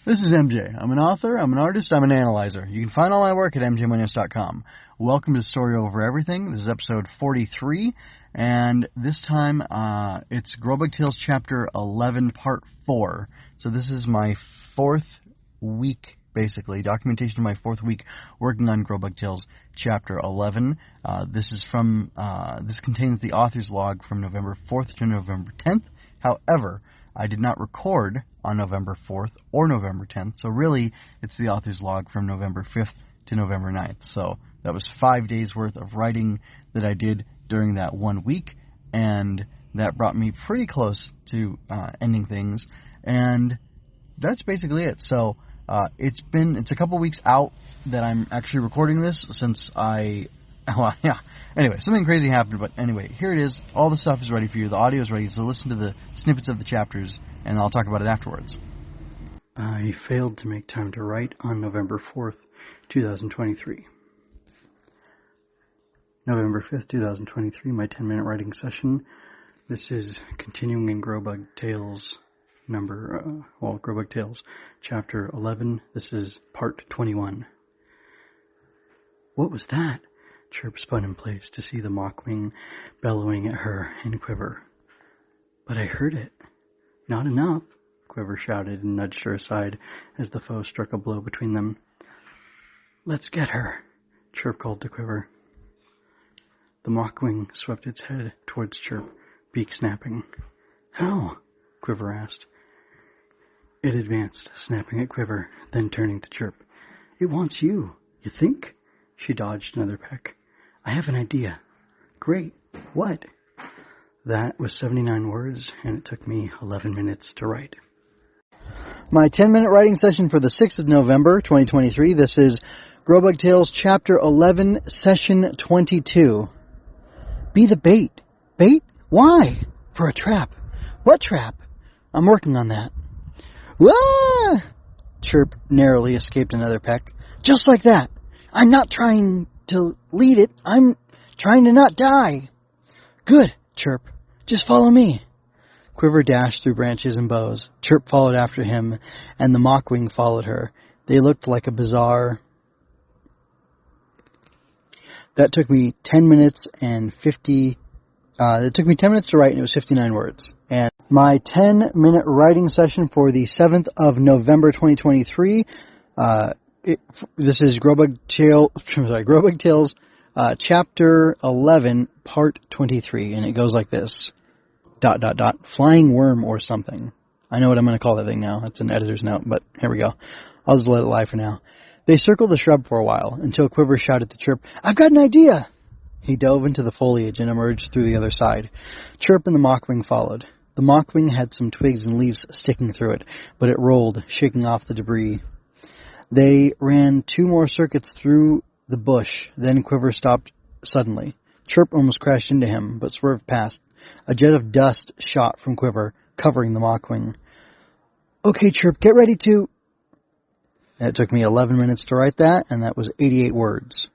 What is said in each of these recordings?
This is MJ. I'm an author, I'm an artist, I'm an analyzer. You can find all my work at mjmunoz.com. Welcome to Story Over Everything. This is episode 43, and this time it's Grobug Tales Chapter 11, Part 4. So this is my fourth week, basically, documentation of my fourth week working on Grobug Tales Chapter 11. This contains the author's log from November 4th to November 10th. However, I did not record on November 4th or November 10th, so really it's the author's log from November 5th to November 9th. So that was 5 days worth of writing that I did during that 1 week, and that brought me pretty close to ending things, and that's basically it. So it's a couple weeks out that I'm actually recording this since Anyway, something crazy happened, but anyway, here it is. All the stuff is ready for you. The audio is ready, so listen to the snippets of the chapters, and I'll talk about it afterwards. I failed to make time to write on November 4th, 2023. November 5th, 2023, my 10-minute writing session. This is continuing in Grobug Tales Grobug Tales, Chapter 11. This is Part 21. What was that? Chirp spun in place to see the Mockwing bellowing at her and Quiver. But I heard it. Not enough, Quiver shouted and nudged her aside as the foe struck a blow between them. Let's get her, Chirp called to Quiver. The Mockwing swept its head towards Chirp, beak snapping. How? Quiver asked. It advanced, snapping at Quiver, then turning to Chirp. It wants you, you think? She dodged another peck. I have an idea. Great. What? That was 79 words, and it took me 11 minutes to write. My 10-minute writing session for the 6th of November, 2023. This is Grobug Tales Chapter 11, Session 22. Be the bait. Bait? Why? For a trap. What trap? I'm working on that. Wah! Chirp narrowly escaped another peck. Just like that. I'm not trying to lead it. I'm trying to not die. Good, Chirp. Just follow me. Quiver dashed through branches and boughs. Chirp followed after him, and the Mockwing followed her. They looked like a bizarre... That took me 10 minutes and 50... It took me 10 minutes to write, and it was 59 words. And my 10-minute writing session for the 7th of November, 2023... This is Grobug Tales, Chapter 11, Part 23, and it goes like this. ... Flying worm or something. I know what I'm going to call that thing now. It's an editor's note, but here we go. I'll just let it lie for now. They circled the shrub for a while, until Quiver shouted to Chirp, I've got an idea! He dove into the foliage and emerged through the other side. Chirp and the Mockwing followed. The Mockwing had some twigs and leaves sticking through it, but it rolled, shaking off the debris. They ran 2 more circuits through the bush, then Quiver stopped suddenly. Chirp almost crashed into him, but swerved past. A jet of dust shot from Quiver, covering the Mockwing. Okay, Chirp, get ready to... It took me 11 minutes to write that, and that was 88 words.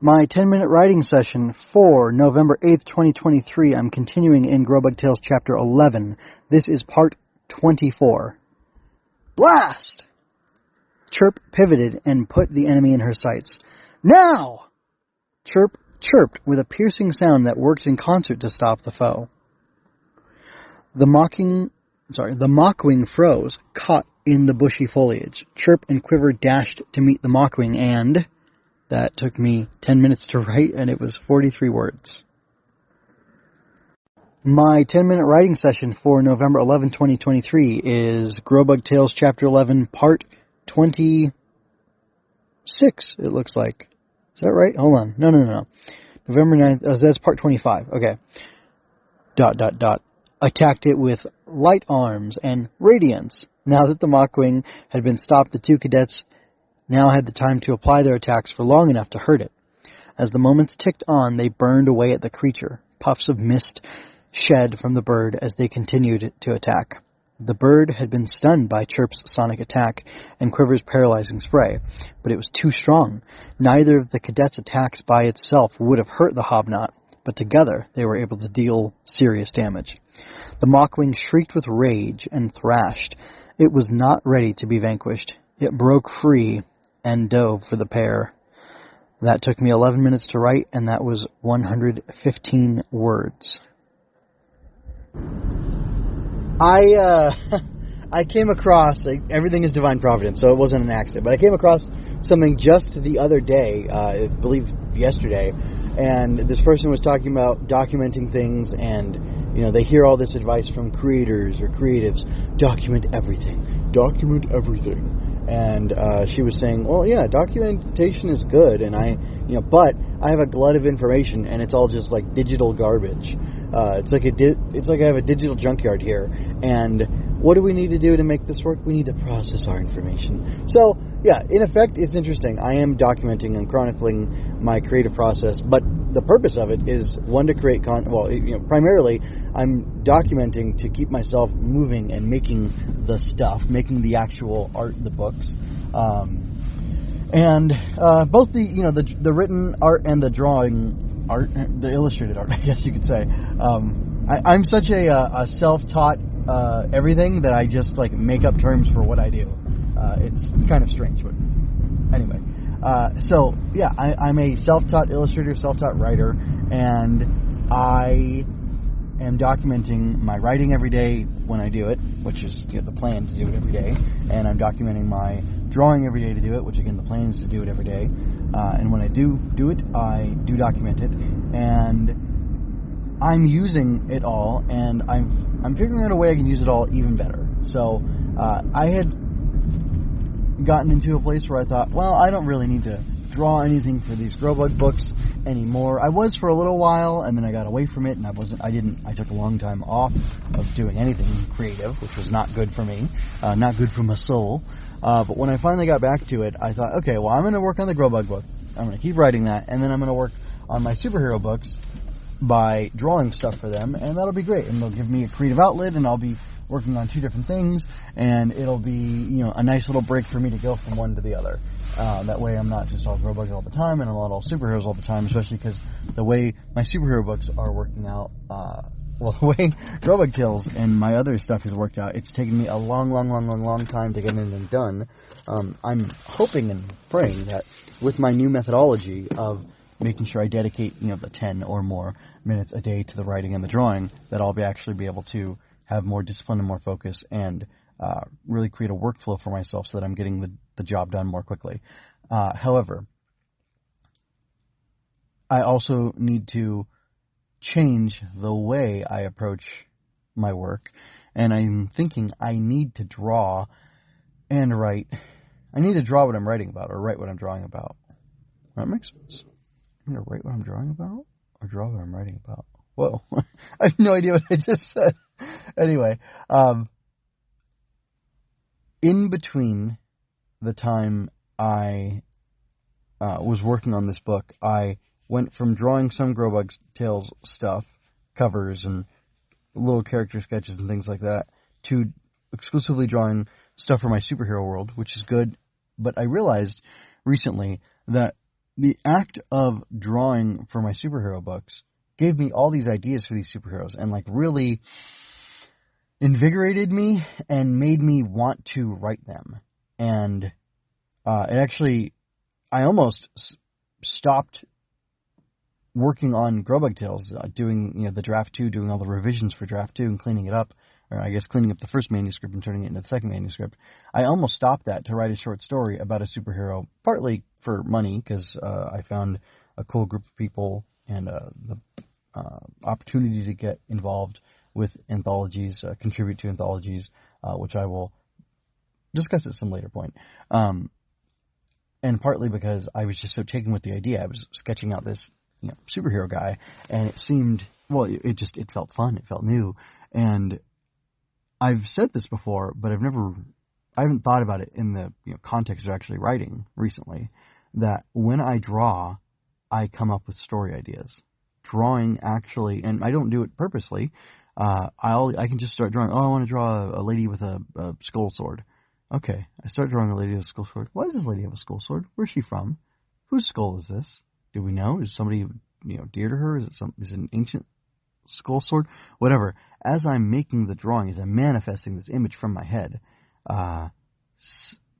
My 10-minute writing session for November 8th, 2023. I'm continuing in Grobug Tales Chapter 11. This is Part 24. Blast! Chirp pivoted and put the enemy in her sights. Now! Chirp chirped with a piercing sound that worked in concert to stop the foe. The Mockwing froze, caught in the bushy foliage. Chirp and Quiver dashed to meet the Mockwing, and that took me 10 minutes to write, and it was 43 words. My 10-minute writing session for November 11, 2023 is Grobug Tales Chapter 11, Part 26, it looks like. Is that right? Hold on. No. November 9th, that's Part 25. Okay. ... Attacked it with light arms and radiance. Now that the Mockwing had been stopped, the 2 cadets now had the time to apply their attacks for long enough to hurt it. As the moments ticked on, they burned away at the creature. Puffs of mist shed from the bird as they continued to attack. The bird had been stunned by Chirp's sonic attack and Quiver's paralyzing spray, but it was too strong. Neither of the cadets' attacks by itself would have hurt the Hobnot, but together they were able to deal serious damage. The Mockwing shrieked with rage and thrashed. It was not ready to be vanquished. It broke free and dove for the pair. That took me 11 minutes to write, and that was 115 words. I came across, everything is divine providence, so it wasn't an accident, but I came across something just the other day, I believe yesterday, and this person was talking about documenting things, and, they hear all this advice from creators or creatives, document everything. And she was saying, well, yeah, documentation is good, and but I have a glut of information, and it's all just like digital garbage. It's like I have a digital junkyard here, and what do we need to do to make this work? We need to process our information. So, yeah, in effect, it's interesting. I am documenting and chronicling my creative process, but the purpose of it is, one, to create primarily, I'm documenting to keep myself moving and making the stuff, making the actual art, the books. And both the written art and the drawing art, the illustrated art, I guess you could say. I'm such a self-taught everything that I just make up terms for what I do. It's kind of strange, but anyway. So yeah, I'm a self-taught illustrator, self-taught writer, and I am documenting my writing every day when I do it, which is the plan to do it every day, and I'm documenting my drawing every day to do it, which again the plan is to do it every day. And when I do it, I do document it, and I'm using it all, and I'm figuring out a way I can use it all even better. So I had gotten into a place where I thought, well, I don't really need to draw anything for these Grobug books anymore. I was for a little while, and then I got away from it, and I took a long time off of doing anything creative, which was not good for me, not good for my soul. But when I finally got back to it, I thought, okay, well, I'm going to work on the Grobug book. I'm going to keep writing that, and then I'm going to work on my superhero books by drawing stuff for them, and that'll be great, and they'll give me a creative outlet, and I'll be working on two different things, and it'll be, a nice little break for me to go from one to the other. That way I'm not just all Grobug all the time, and I'm not all superheroes all the time, especially because the way my superhero books are working out, the way Grobug Tales and my other stuff has worked out, it's taken me a long time to get in and done. I'm hoping and praying that with my new methodology of making sure I dedicate, the 10 or more minutes a day to the writing and the drawing, that I'll actually be able to have more discipline and more focus, and really create a workflow for myself so that I'm getting the job done more quickly. However, I also need to change the way I approach my work, and I'm thinking I need to draw and write. I need to draw what I'm writing about, or write what I'm drawing about. That makes sense. I'm going to write what I'm drawing about, or draw what I'm writing about. Whoa. I have no idea what I just said. Anyway, in between the time I was working on this book, I went from drawing some Grobug Tales stuff, covers and little character sketches and things like that, to exclusively drawing stuff for my superhero world, which is good. But I realized recently that the act of drawing for my superhero books gave me all these ideas for these superheroes, and really invigorated me and made me want to write them. And I almost stopped working on Grobug Tales, doing the draft 2, doing all the revisions for draft 2 and cleaning it up, or I guess cleaning up the first manuscript and turning it into the second manuscript. I almost stopped that to write a short story about a superhero, partly for money, because I found a cool group of people and the opportunity to get involved with anthologies, contribute to anthologies, which I will discuss at some later point. And partly because I was just so taken with the idea. I was sketching out this superhero guy, and it seemed, it felt fun, it felt new. And I've said this before, but I haven't thought about it in the context of actually writing recently, that when I draw, I come up with story ideas. Drawing actually, and I don't do it purposely, I can just start drawing. Oh, I want to draw a lady with a skull sword. Okay, I start drawing a lady with a skull sword. Why does this lady have a skull sword? Where's she from? Whose skull is this? Do we know? Is somebody dear to her? Is it an ancient skull sword, whatever. As I'm making the drawing, as I'm manifesting this image from my head,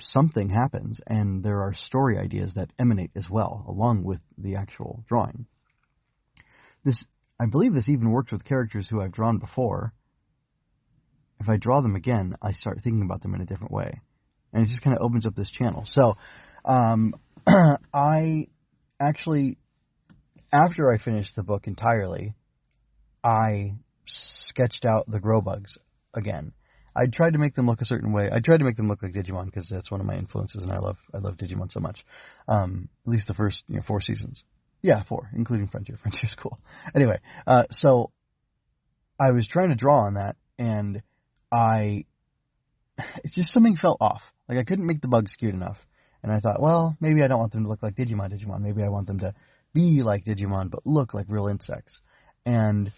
something happens, and there are story ideas that emanate as well, along with the actual drawing. I believe this even works with characters who I've drawn before. If I draw them again, I start thinking about them in a different way. And it just kind of opens up this channel. So, I actually, after I finished the book entirely, I sketched out the Grobugs again. I tried to make them look a certain way. I tried to make them look like Digimon because that's one of my influences, and I love Digimon so much. At least the first 4 seasons. Yeah, 4, including Frontier. Frontier's cool. Anyway, so I was trying to draw on that, and it's just something felt off. Like, I couldn't make the bugs cute enough. And I thought, well, maybe I don't want them to look like Digimon. Maybe I want them to be like Digimon, but look like real insects. And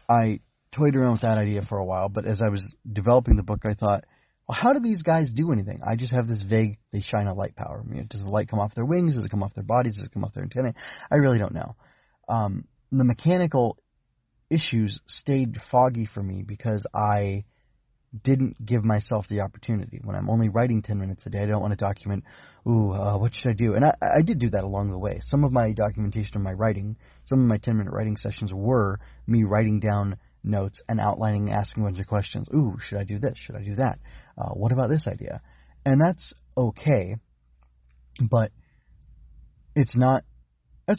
I toyed around with that idea for a while, but as I was developing the book, I thought, well, how do these guys do anything? I just have this vague, they shine a light power. Does the light come off their wings? Does it come off their bodies? Does it come off their antennae? I really don't know. The mechanical issues stayed foggy for me because I didn't give myself the opportunity. When I'm only writing 10 minutes a day, I don't want to document, what should I do? And I did do that along the way. Some of my documentation of my writing, some of my 10-minute writing sessions were me writing down notes and outlining, asking a bunch of questions. Should I do this? Should I do that? What about this idea? And that's okay, but it's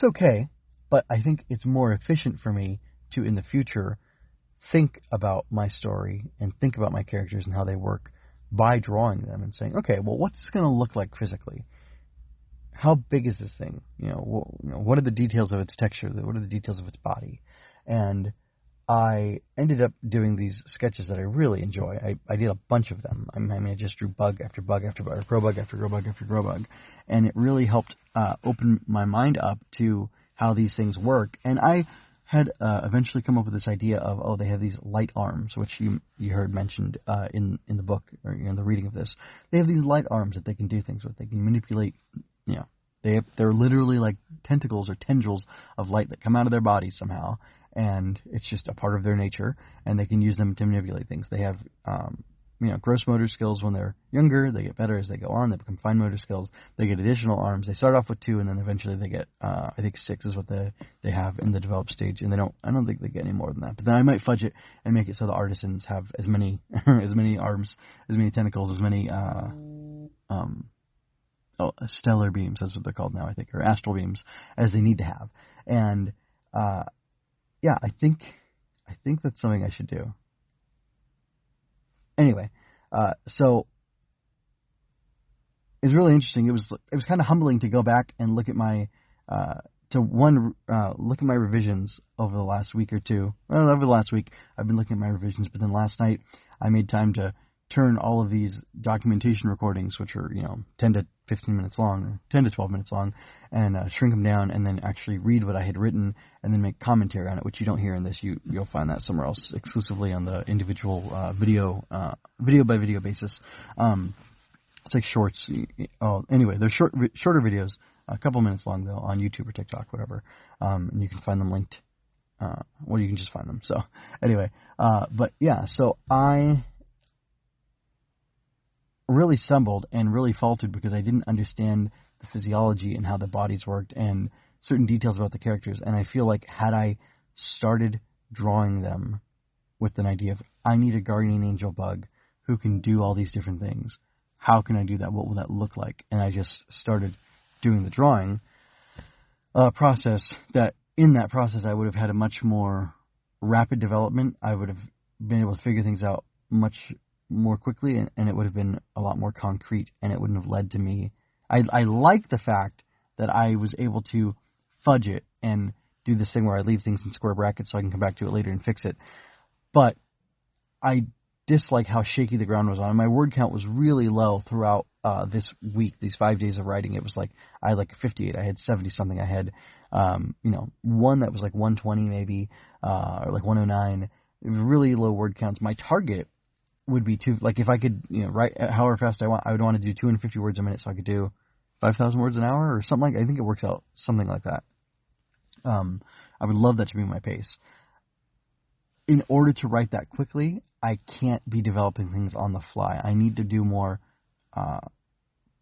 okay, but I think it's more efficient for me to, in the future, think about my story and think about my characters and how they work by drawing them and saying, okay, well, what's this going to look like physically? How big is this thing? What are the details of its texture? What are the details of its body? And I ended up doing these sketches that I really enjoy. I did a bunch of them. I just drew bug after bug after bug, or Grobug after Grobug after Grobug, and it really helped open my mind up to how these things work. And I had eventually come up with this idea of, they have these light arms, which you heard mentioned in the book, or in the reading of this. They have these light arms that they can do things with. They can manipulate, they're literally like tentacles or tendrils of light that come out of their bodies somehow, and it's just a part of their nature, and they can use them to manipulate things. They have gross motor skills when they're younger. They get better as they go on. They become fine motor skills. They get additional arms. They start off with 2, and then eventually they get, I think 6 is what they have in the developed stage, and I don't think they get any more than that. But then I might fudge it and make it so the artisans have as many arms, as many tentacles, as many stellar beams, that's what they're called now, I think, or astral beams, as they need to have. And I think that's something I should do. Anyway, so it's really interesting. It was kind of humbling to go back and look at my revisions over the last week or two. Well, over the last week, I've been looking at my revisions, but then last night I made time to turn all of these documentation recordings, which are 10 to 15 minutes long, or 10 to 12 minutes long, and shrink them down, and then actually read what I had written, and then make commentary on it, which you don't hear in this. You'll find that somewhere else, exclusively on the individual video by video basis. It's like shorts. Anyway, they're shorter videos, a couple minutes long though, on YouTube or TikTok, whatever. And you can find them linked. You can just find them. So anyway, but yeah, so I really stumbled and really faltered because I didn't understand the physiology and how the bodies worked and certain details about the characters. And I feel like had I started drawing them with an idea of, I need a guardian angel bug who can do all these different things. How can I do that? What will that look like? And I just started doing the drawing process. That in that process, I would have had a much more rapid development. I would have been able to figure things out much more quickly, and it would have been a lot more concrete, and it wouldn't have led to me. I like the fact that I was able to fudge it and do this thing where I leave things in square brackets so I can come back to it later and fix it. But I dislike how shaky the ground was on. My word count was really low throughout this week, these 5 days of writing. It was like, I had like 58, I had 70 something, I had, one that was like 120 maybe, or like 109. It was really low word counts. My target would be if I could, write however fast I want, I would want to do 250 words a minute, so I could do 5,000 words an hour or something like. I think it works out something like that. I would love that to be my pace. in order to write that quickly, I can't be developing things on the fly. I need to do more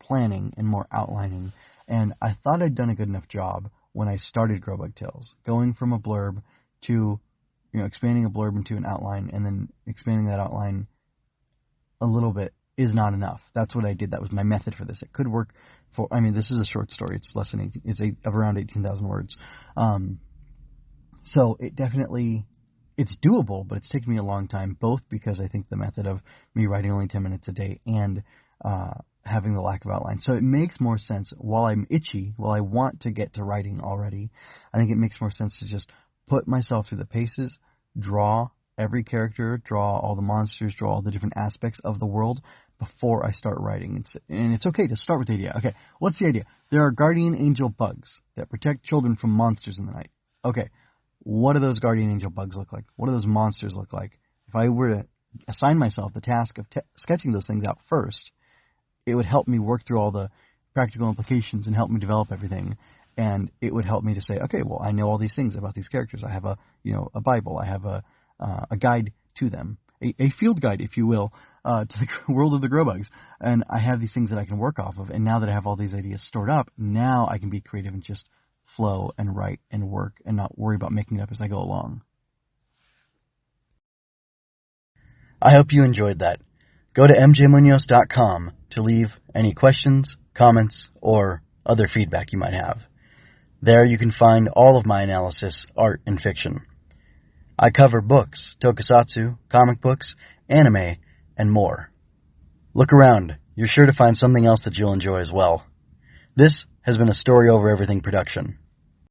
planning and more outlining. And I thought I'd done a good enough job when I started Grobug Tales, going from a blurb to, expanding a blurb into an outline, and then expanding that outline a little bit is not enough. That's what I did. That was my method for this. It could work for, this is a short story. It's less than 18, of around 18,000 words. So it definitely, it's doable, but it's taken me a long time, both because I think the method of me writing only 10 minutes a day and having the lack of outline. So it makes more sense, while I'm itchy, while I want to get to writing already, I think it makes more sense to just put myself through the paces, draw every character, draw all the monsters, draw all the different aspects of the world before I start writing. And it's okay to start with the idea. Okay, what's the idea? There are guardian angel bugs that protect children from monsters in the night. Okay, what do those guardian angel bugs look like? What do those monsters look like? If I were to assign myself the task of sketching those things out first, it would help me work through all the practical implications and help me develop everything. And it would help me to say, okay, well, I know all these things about these characters. I have a Bible. I have a guide to them, a field guide, if you will, to the world of the Grobugs. And I have these things that I can work off of. And now that I have all these ideas stored up, now I can be creative and just flow and write and work and not worry about making it up as I go along. I hope you enjoyed that. Go to mjmunoz.com to leave any questions, comments, or other feedback you might have. There you can find all of my analysis, art, and fiction. I cover books, tokusatsu, comic books, anime, and more. Look around. You're sure to find something else that you'll enjoy as well. This has been a Story Over Everything production.